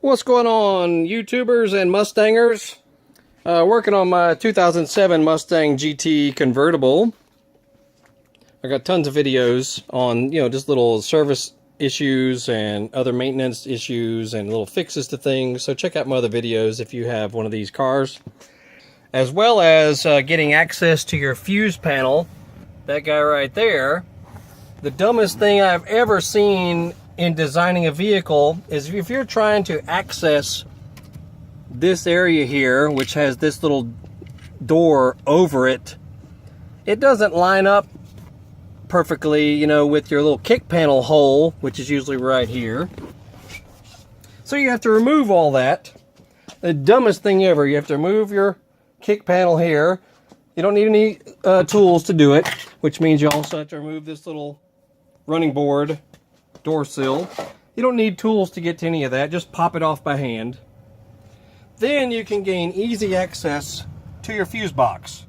What's going on, YouTubers and Mustangers? Working on my 2007 Mustang GT convertible. I got tons of videos on, just little service issues and other maintenance issues and little fixes to things. So check out my other videos if you have one of these cars. As well as getting access to your fuse panel. That guy right there. The dumbest thing I've ever seen in designing a vehicle is if you're trying to access this area here, which has this little door over it, it doesn't line up perfectly, with your little kick panel hole, which is usually right here. So you have to remove all that. The dumbest thing ever. You have to remove your kick panel here. You don't need any tools to do it, which means you also have to remove this little running board door sill. You don't need tools to get to any of that. Just pop it off by hand. Then you can gain easy access to your fuse box.